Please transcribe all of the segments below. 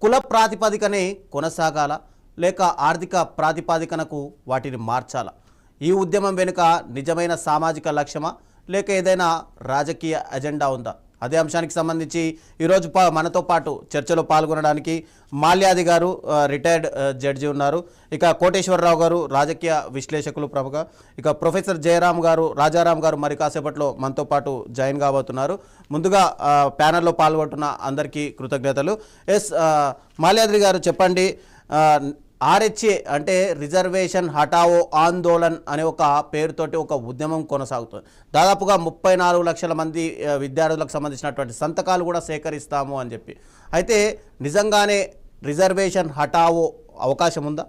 కుల ప్రాతిపదికనే కొనసాగాల లేక ఆర్థిక ప్రాతిపదికనకు వాటిని మార్చాలా? ఈ ఉద్యమం వెనుక నిజమైన సామాజిక లక్ష్యమా లేక ఏదైనా రాజకీయ ఎజెండా ఉందా? అదే అంశానికి సంబంధించి ఈరోజు మనతో పాటు చర్చలో పాల్గొనడానికి మాల్యాది గారు రిటైర్డ్ జడ్జి ఉన్నారు. ఇక కోటేశ్వరరావు గారు రాజకీయ విశ్లేషకులు ప్రముఖ. ఇక ప్రొఫెసర్ జయరామ్ గారు రాజారాం గారు మరి కాసేపట్లో మనతో పాటు జాయిన్ కాబోతున్నారు. ముందుగా ప్యానెల్లో పాల్గొంటున్న అందరికీ కృతజ్ఞతలు. మాల్యాద్రి గారు చెప్పండి, ఆర్హెచ్ఏ అంటే రిజర్వేషన్ హటావో ఆందోళన్ అనే ఒక పేరుతోటి ఒక ఉద్యమం కొనసాగుతుంది. దాదాపుగా 34 లక్షల మంది విద్యార్థులకు సంబంధించినటువంటి సంతకాలు కూడా సేకరిస్తాము అని చెప్పి. అయితే నిజంగానే రిజర్వేషన్ హటావో అవకాశం ఉందా?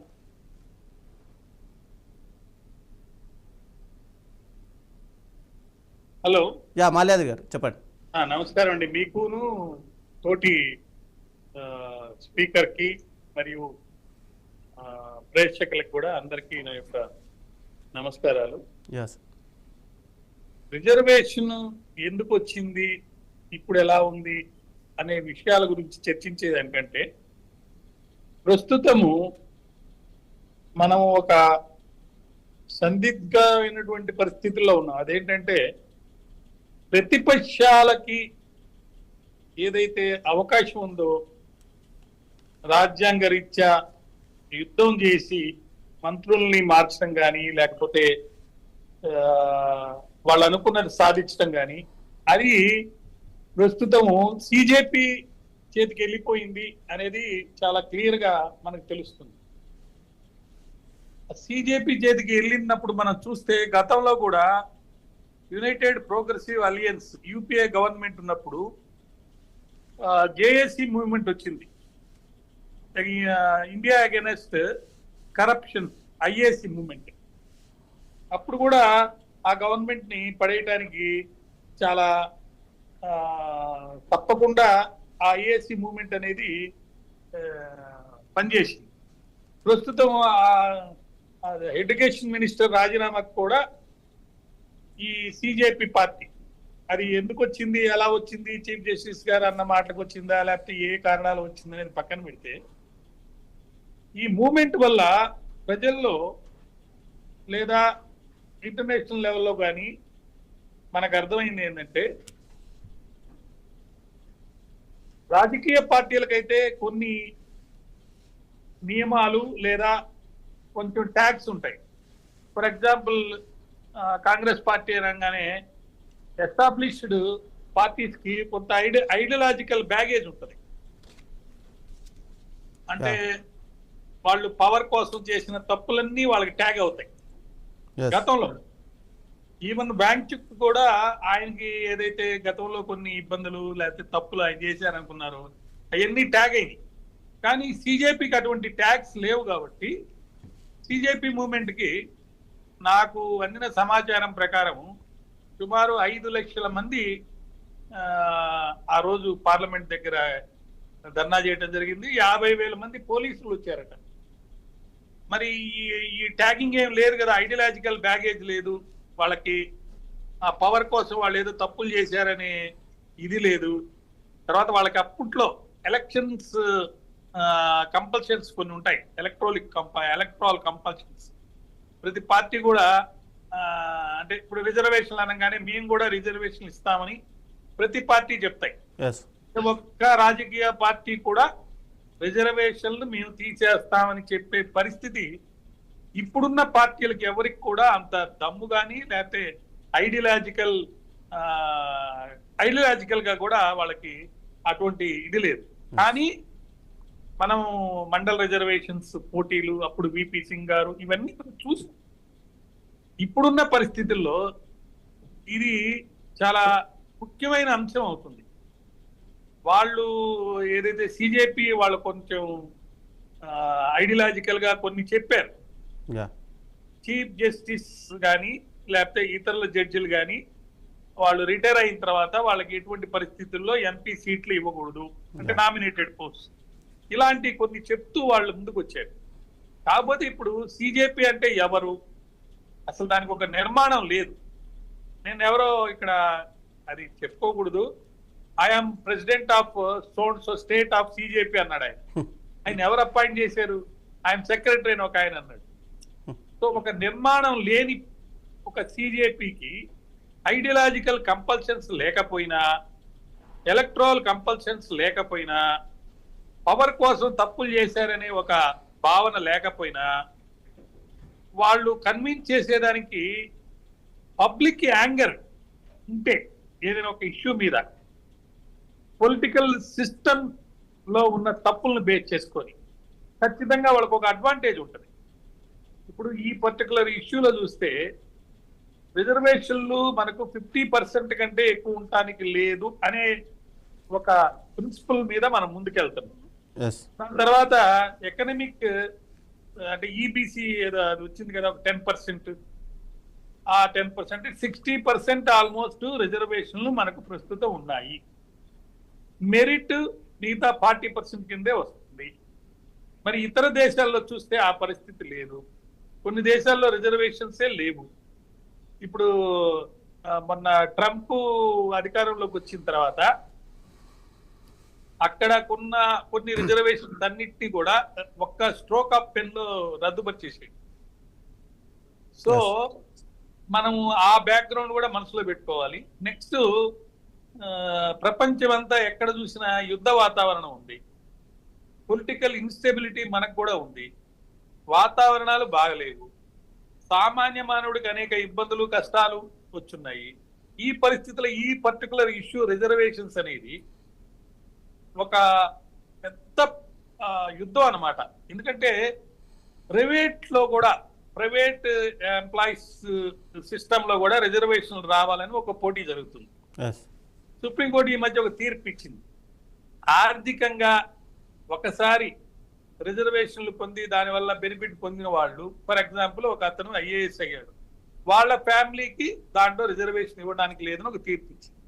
హలో, మాల్యాది గారు చెప్పండి. నమస్కారం అండి. మీకును తోటి స్పీకర్ కి మరియు ప్రేక్షకులకు కూడా అందరికీ నా యొక్క నమస్కారాలు. రిజర్వేషన్ ఎందుకు వచ్చింది, ఇప్పుడు ఎలా ఉంది అనే విషయాల గురించి చర్చించేదానికంటే ప్రస్తుతము మనం ఒక సందిగ్ధమైనటువంటి పరిస్థితుల్లో ఉన్నాం. అదేంటంటే ప్రతిపక్షాలకి ఏదైతే అవకాశం ఉందో రాజ్యాంగ రీత్యా యుద్ధం చేసి మంత్రుల్ని మార్చడం కానీ లేకపోతే వాళ్ళు అనుకున్నది సాధించడం కానీ అది ప్రస్తుతము సిజేపీ చేతికి వెళ్ళిపోయింది అనేది చాలా క్లియర్ గా మనకు తెలుస్తుంది. సిజేపీ చేతికి వెళ్ళినప్పుడు మనం చూస్తే గతంలో కూడా United Progressive Alliance UPA government ఉన్నప్పుడు జేఏసీ మూవ్మెంట్ వచ్చింది, India against corruption IAC movement. అప్పుడు కూడా ఆ గవర్నమెంట్ ని పడేయటానికి చాలా తప్పకుండా ఆ ఐఏసీ మూవ్మెంట్ అనేది పనిచేసింది. ప్రస్తుతం ఎడ్యుకేషన్ మినిస్టర్ రాజీనామాకు కూడా ఈ సిజేపీ పార్టీ, అది ఎందుకు వచ్చింది, ఎలా వచ్చింది, చీఫ్ జస్టిస్ గారు అన్న మాటకు వచ్చిందా లేకపోతే ఏ కారణాలు వచ్చింది అనేది పక్కన పెడితే ఈ మూమెంట్ వల్ల ప్రజల్లో లేదా ఇంటర్నేషనల్ లెవెల్లో కానీ మనకు అర్థమైంది ఏంటంటే రాజకీయ పార్టీలకైతే కొన్ని నియమాలు లేదా కొంచెం ట్యాక్స్ ఉంటాయి. ఫర్ ఎగ్జాంపుల్ కాంగ్రెస్ పార్టీ అనగానే ఎస్టాబ్లిష్డ్ పార్టీస్ కి కొంత ఐడియాలజికల్ బ్యాగేజ్ ఉంటుంది. అంటే వాళ్ళు పవర్ కోసం చేసిన తప్పులన్నీ వాళ్ళకి ట్యాగ్ అవుతాయి. గతంలో ఈవెన్ బ్యాంక్ కూడా ఆయనకి ఏదైతే గతంలో కొన్ని ఇబ్బందులు లేకపోతే తప్పులు ఆయన చేశారనుకున్నారో అవన్నీ ట్యాగ్ అయినాయి. కానీ సిజేపీకి అటువంటి ట్యాగ్స్ లేవు కాబట్టి సిజేపీ మూవ్మెంట్ కి నాకు అందిన సమాచారం ప్రకారం సుమారు 5 లక్షల మంది ఆ రోజు పార్లమెంట్ దగ్గర ధర్నా చేయడం జరిగింది. 50,000 మంది పోలీసులు వచ్చారట. మరి ఈ ట్యాగింగ్ ఏం లేదు కదా, ఐడియాలజికల్ బ్యాగేజ్ లేదు వాళ్ళకి, ఆ పవర్ కోసం వాళ్ళు ఏదో తప్పులు చేశారనే ఇది లేదు. తర్వాత వాళ్ళకి అప్పట్లో ఎలక్షన్స్ కంపల్షన్స్ కొన్ని ఉంటాయి, ఎలక్ట్రాల్ కంపల్షన్స్. ప్రతి పార్టీ కూడా అంటే ఇప్పుడు రిజర్వేషన్లు అనగానే మేము కూడా రిజర్వేషన్లు ఇస్తామని ప్రతి పార్టీ చెప్తాయి. ఒక్క రాజకీయ పార్టీ కూడా రిజర్వేషన్లు మేము తీసేస్తామని చెప్పే పరిస్థితి ఇప్పుడున్న పార్టీలకు ఎవరికి కూడా అంత దమ్ము కానీ లేకపోతే ఐడియాలజికల్ గా కూడా వాళ్ళకి అటువంటి ఇది లేదు. కానీ మనం మండల్ రిజర్వేషన్స్ పోటీలు అప్పుడు విపి సింగ్ గారు ఇవన్నీ చూసి ఇప్పుడున్న పరిస్థితుల్లో ఇది చాలా ముఖ్యమైన అంశం అవుతుంది. వాళ్ళు ఏదైతే సిజేపీ వాళ్ళు కొంచెం ఐడియాలజికల్ గా కొన్ని చెప్పారు. చీఫ్ జస్టిస్ కానీ లేకపోతే ఇతరుల జడ్జిలు కానీ వాళ్ళు రిటైర్ అయిన తర్వాత వాళ్ళకి ఎటువంటి పరిస్థితుల్లో ఎంపీ సీట్లు ఇవ్వకూడదు అంటే నామినేటెడ్ పోస్ట్, ఇలాంటి కొన్ని చెప్తూ వాళ్ళు ముందుకు వచ్చారు. కాకపోతే ఇప్పుడు సిజేపీ అంటే ఎవరు, అసలు దానికి ఒక నిర్మాణం లేదు. నేను ఎవరో ఇక్కడ అది చెప్పుకోకూడదు. I'm president of so state of CJP అన్నాడు ఆయన. ఆయన ఎవరు అపాయింట్ చేశారు? ఐఎమ్ సెక్రటరీ అని ఒక ఆయన అన్నాడు. సో ఒక నిర్మాణం లేని ఒక సిజేపీకి ఐడియాలజికల్ కంపల్షన్స్ లేకపోయినా, ఎలక్ట్రల్ కంపల్షన్స్ లేకపోయినా, పవర్ కోసం తప్పులు చేశారనే ఒక భావన లేకపోయినా, వాళ్ళు కన్విన్స్ చేసేదానికి పబ్లిక్ యాంగర్ ఉంటే ఏదైనా ఒక ఇష్యూ మీద పొలిటికల్ సిస్టమ్ లో ఉన్న తప్పులను బేస్ చేసుకొని ఖచ్చితంగా వాళ్ళకు ఒక అడ్వాంటేజ్ ఉంటుంది. ఇప్పుడు ఈ పర్టికులర్ ఇష్యూలో చూస్తే రిజర్వేషన్లు మనకు 50% కంటే ఎక్కువ ఉండటానికి లేదు అనే ఒక ప్రిన్సిపల్ మీద మనం ముందుకెళ్తున్నాం. దాని తర్వాత ఎకనమిక్ అంటే ఈబీసీ ఏదో అది వచ్చింది కదా 10%. ఆ 10% 60% ఆల్మోస్ట్ రిజర్వేషన్లు మనకు ప్రస్తుతం ఉన్నాయి. మెరిట్ మిగతా 40% కిందే వస్తుంది. మరి ఇతర దేశాల్లో చూస్తే ఆ పరిస్థితి లేదు. కొన్ని దేశాల్లో రిజర్వేషన్సే లేవు. ఇప్పుడు మొన్న ట్రంప్ అధికారంలోకి వచ్చిన తర్వాత అక్కడ కొన్ని రిజర్వేషన్స్ అన్నిటినీ కూడా ఒక్క స్ట్రోక్ ఆఫ్ పెన్ లో రద్దుపరిచేసాయి. సో మనం ఆ బ్యాక్గ్రౌండ్ కూడా మనసులో పెట్టుకోవాలి. నెక్స్ట్ ప్రపంచం అంతా ఎక్కడ చూసినా యుద్ధ వాతావరణం ఉంది. పొలిటికల్ ఇన్స్టెబిలిటీ మనకు కూడా ఉంది. వాతావరణాలు బాగలేవు. సామాన్య మానవుడికి అనేక ఇబ్బందులు కష్టాలు వచ్చున్నాయి. ఈ పరిస్థితుల్లో ఈ పర్టికులర్ ఇష్యూ రిజర్వేషన్స్ అనేది ఒక పెద్ద యుద్ధం అన్నమాట. ఎందుకంటే ప్రైవేట్ ఎంప్లాయీస్ సిస్టమ్ లో కూడా రిజర్వేషన్లు రావాలని ఒక పోటీ జరుగుతుంది. సుప్రీంకోర్టు ఈ మధ్య ఒక తీర్పు ఇచ్చింది. ఆర్థికంగా ఒకసారి రిజర్వేషన్లు పొంది దానివల్ల బెనిఫిట్ పొందిన వాళ్ళు, ఫర్ ఎగ్జాంపుల్ ఒక అతను ఐఏఎస్ అయ్యాడు, వాళ్ళ ఫ్యామిలీకి దాంట్లో రిజర్వేషన్ ఇవ్వడానికి లేదని ఒక తీర్పు ఇచ్చింది.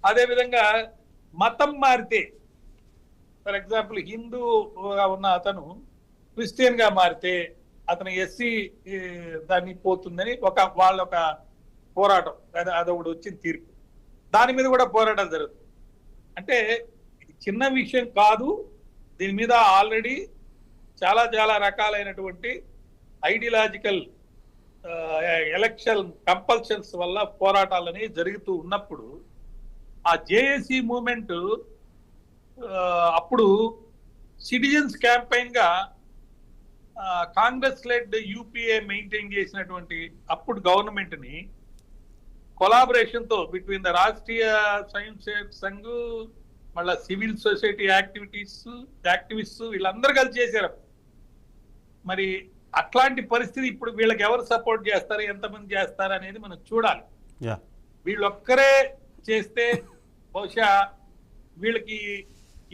అదేవిధంగా మతం మారితే, ఫర్ ఎగ్జాంపుల్ హిందూగా ఉన్న అతను క్రిస్టియన్ గా మారితే అతను ఎస్సీ దాన్ని పోతుందని వాళ్ళ ఒక పోరాటం, అదొకటి వచ్చిన తీర్పు. దాని మీద కూడా పోరాటం జరుగుతుంది. అంటే ఇది చిన్న విషయం కాదు. దీని మీద ఆల్రెడీ చాలా చాలా రకాలైనటువంటి ఐడియాలజికల్ ఎలక్షన్ కంపల్షన్స్ వల్ల పోరాటాలు అనేవి జరుగుతూ ఉన్నప్పుడు ఆ జేఏసీ మూవ్మెంట్ అప్పుడు సిటిజన్స్ క్యాంపెయిన్ గా కాంగ్రెస్ లెడ్ యూపీఏ మెయింటైన్ చేసినటువంటి అప్పుడు గవర్నమెంట్ ని కొలాబరేషన్ తో బిట్వీన్ ద రాష్ట్రీయ స్వయం సేవక్ సంఘ్, మళ్ళా సివిల్ సొసైటీ యాక్టివిస్ట్ వీళ్ళందరూ కలిసి చేశారు. మరి అట్లాంటి పరిస్థితి ఇప్పుడు వీళ్ళకి ఎవరు సపోర్ట్ చేస్తారు, ఎంతమంది చేస్తారు అనేది మనం చూడాలి. వీళ్ళొక్కరే చేస్తే బహుశా వీళ్ళకి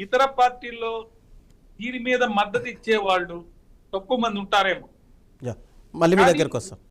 ఇతర పార్టీల్లో దీని మీద మద్దతు ఇచ్చే వాళ్ళు తక్కువ మంది ఉంటారేమో. మళ్ళీ మీ దగ్గరకు వస్తాం.